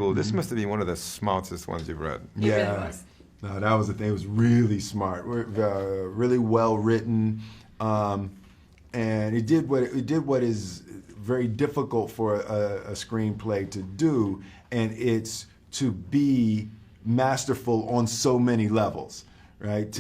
Well, this must have been one of the smartest ones you've read. It really was. No, that was the thing. It was really smart, really well written, and it did what is very difficult for a screenplay to do, and it's to be masterful on so many levels, right?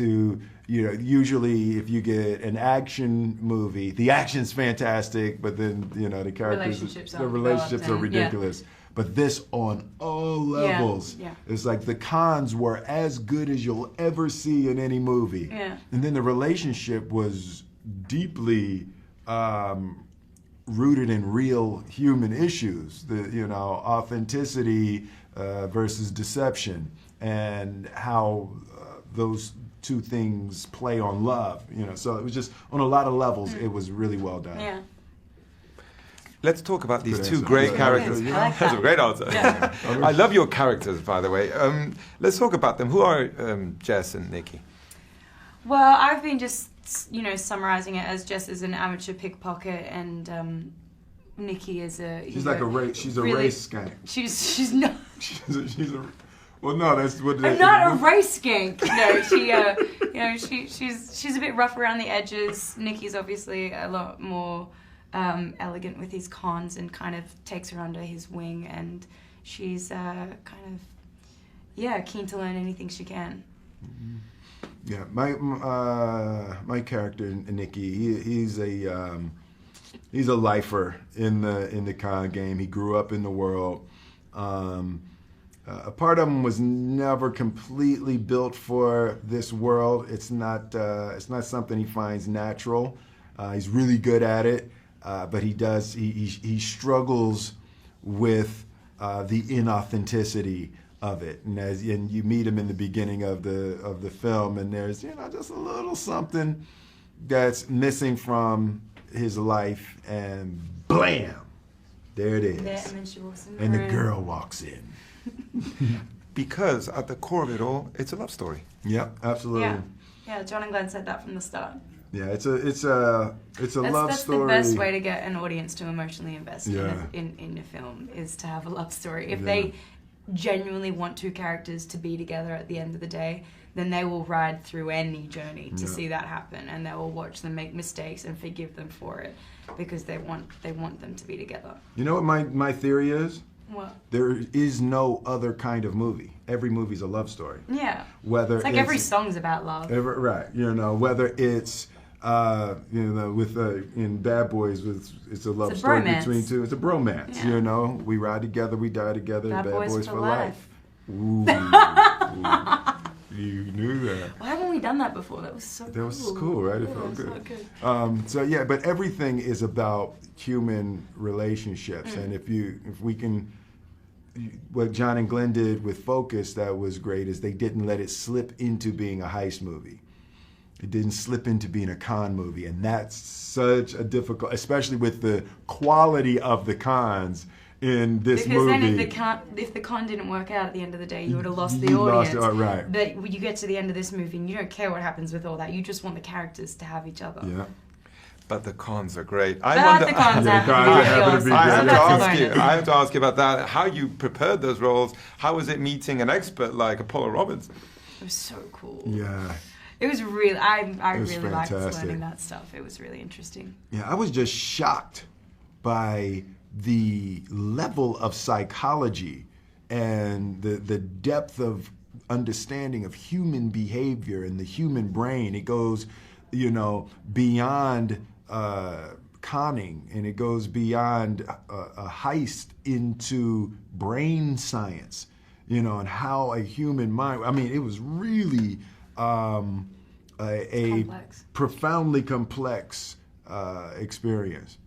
Usually if you get an action movie, the action's fantastic, but then the characters, the relationships are ridiculous. Yeah. But this on all levels, it's like the cons were as good as you'll ever see in any movie. Yeah. And then the relationship was deeply rooted in real human issues. Authenticity versus deception, and how those two things play on love. So it was just on a lot of levels. It was really well done. Yeah. Let's talk about these two great characters. That's a great answer. Yeah. I love your characters, by the way. Let's talk about them. Who are Jess and Nikki? Well, I've been just, summarizing it as Jess is an amateur pickpocket, and Nikki is a. She's like a race. She's a race skank. She's not. she's a. Well, no, that's what. I'm not a race skank. No, she's a bit rough around the edges. Nikki's obviously a lot more elegant with his cons and kind of takes her under his wing, and she's keen to learn anything she can. Mm-hmm. Yeah, my character Nikki, he's a lifer in the con game. He grew up in the world. A part of him was never completely built for this world. It's not something he finds natural. He's really good at it, but he struggles with the inauthenticity of it. And you meet him in the beginning of the film, and there's just a little something that's missing from his life, and blam, there it is. And then she walks in and the girl walks in. Because at the core of it all, it's a love story. Yep, absolutely. Yeah, John and Glenn said that from the start. Yeah, it's a love story. That's the best way to get an audience to emotionally invest in a film, is to have a love story. If they genuinely want two characters to be together at the end of the day, then they will ride through any journey to see that happen, and they will watch them make mistakes and forgive them for it, because they want them to be together. You know what my theory is? What? There is no other kind of movie. Every movie's a love story. Yeah. Whether it's like every song's about love. Right. Whether it's in Bad Boys, it's a love story between two. It's a bromance. Yeah. We ride together, we die together. Bad Boys for life. Ooh. You knew that. Why haven't we done that before? That was so cool. That was cool, right? It felt good. But everything is about human relationships, and if we can, what John and Glenn did with Focus that was great is they didn't let it slip into being a heist movie. It didn't slip into being a con movie, and that's such a difficult, especially with the quality of the cons in this movie. Because then if the con didn't work out at the end of the day, you would have lost the audience. Right. But you get to the end of this movie and you don't care what happens with all that. You just want the characters to have each other. Yeah. But the cons are great. I have to ask you about that. How you prepared those roles? How was it meeting an expert like Apollo Robertson? It was so cool. Yeah. It was really, I really liked fantastic. learning that stuff. It was really interesting. Yeah, I was just shocked by the level of psychology and the depth of understanding of human behavior and the human brain. It goes, beyond conning, and it goes beyond a heist into brain science, and how a human mind, it was really a profoundly complex experience.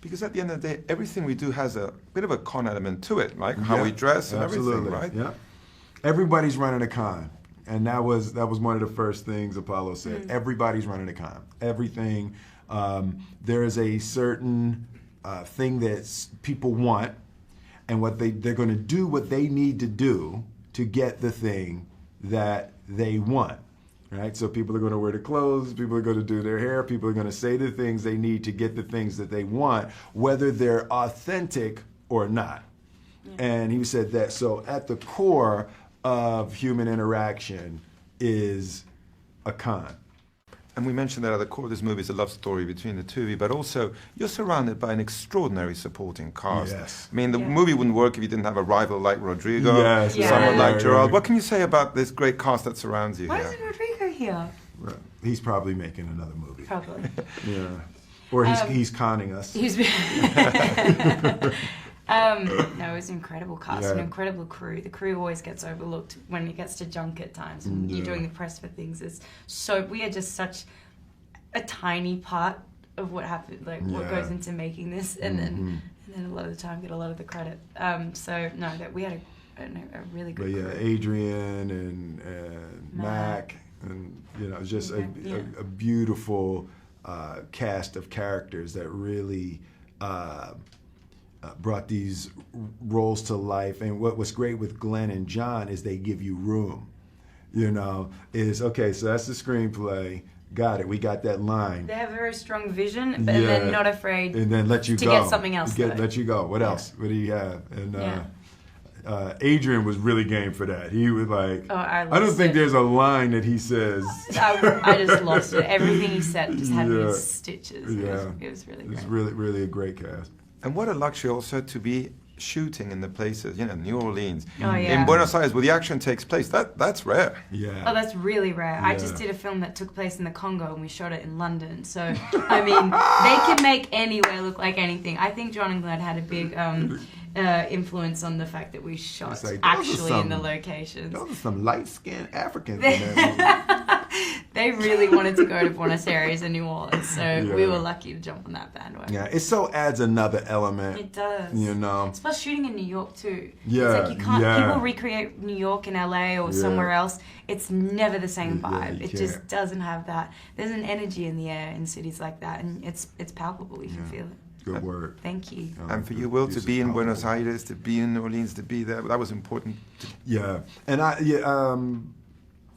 Because at the end of the day, everything we do has a bit of a con element to it, like how we dress and everything, right? Yeah. Everybody's running a con. And that was one of the first things Apollo said. Everybody's running a con. Everything. There is a certain thing that people want, and what they're going to do what they need to do to get the thing that they want. Right? So people are going to wear the clothes, people are going to do their hair, people are going to say the things they need to get the things that they want, whether they're authentic or not. And he said that, so at the core of human interaction is a con. And we mentioned that at the core of this movie is a love story between the two of you, but also you're surrounded by an extraordinary supporting cast. Yes. I mean, the movie wouldn't work if you didn't have a rival like Rodrigo, Yes. someone like Gerald. What can you say about this great cast that surrounds you Why here? isn't Rodrigo here? Right. He's probably making another movie. Probably. Yeah. Or he's conning us. He's no, it was an incredible cast, an incredible crew. The crew always gets overlooked when it gets to junket times and you're doing the press for things. We are just such a tiny part of what happened, like what goes into making this, and then a lot of the time get a lot of the credit. We had a really good crew. Adrian and Mac, and just a beautiful cast of characters that really brought these roles to life. And what was great with Glenn and John is they give you room. Is okay, so that's the screenplay. Got it. We got that line. They have a very strong vision, but they're not afraid and then let you to go. Get something else. Let you go. What else? What do you have? And Adrian was really game for that. He was like, I don't think there's a line that he says. I just lost it. Everything he said just had me in stitches. Yeah. It was really great. It's really, really a great cast. And what a luxury also to be shooting in the places, New Orleans. Oh, yeah. In Buenos Aires, where the action takes place, that's rare. Yeah. Oh, that's really rare. I just did a film that took place in the Congo and we shot it in London. So, I mean, they can make anywhere look like anything. I think John and Glenn had a big influence on the fact that we shot actually in the locations. Those are some light-skinned Africans in there. They really wanted to go to Buenos Aires and New Orleans, so we were lucky to jump on that bandwagon. Yeah, it so adds another element. It does. It's plus shooting in New York too. Yeah, it's like you can't. People recreate New York and LA or somewhere else. It's never the same vibe. It just doesn't have that. There's an energy in the air in cities like that, and it's palpable. You can feel it. Good word. Thank you. And for you, Will, to be in Buenos Aires, to be in New Orleans, to be there, that was important. Yeah, and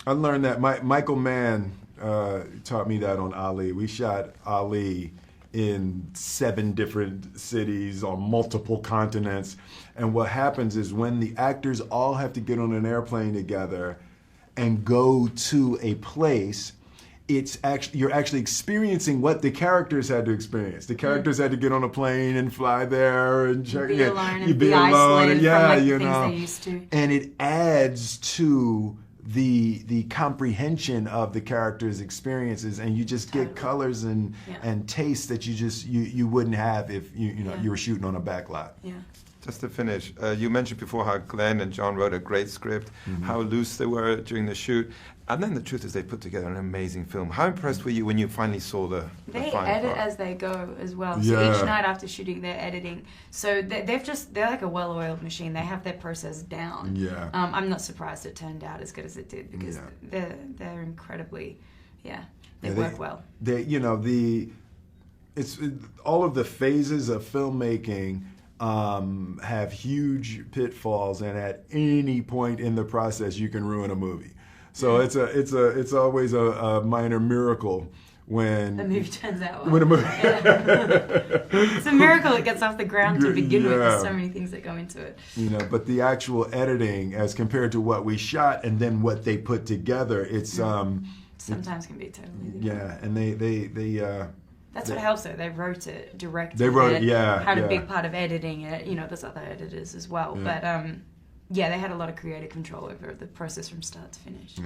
I learned that Michael Mann taught me that on Ali. We shot Ali in 7 different cities on multiple continents, and what happens is when the actors all have to get on an airplane together and go to a place, you're actually experiencing what the characters had to experience. The characters had to get on a plane and fly there and check be alone and be isolated from the things they used to. And it adds to the comprehension of the characters' experiences, and you just get colors and tastes that you wouldn't have if you were shooting on a back lot. Yeah. Just to finish, you mentioned before how Glenn and John wrote a great script, how loose they were during the shoot, and then the truth is they put together an amazing film. How impressed were you when you finally saw the They final edit part? as they go as well. So each night after shooting, they're editing. So they're like a well-oiled machine. They have their process down. Yeah. I'm not surprised it turned out as good as it did because they're incredibly, they work well. It's all of the phases of filmmaking have huge pitfalls, and at any point in the process, you can ruin a movie. So it's always a minor miracle when the movie turns out well. When a movie, it's a miracle it gets off the ground to begin with. There's so many things that go into it. But the actual editing, as compared to what we shot and then what they put together, it's sometimes can be totally different. Yeah, and they That's what helps though. They wrote it, directed they wrote it, it, had a big part of editing it. There's other editors as well. But they had a lot of creative control over the process from start to finish.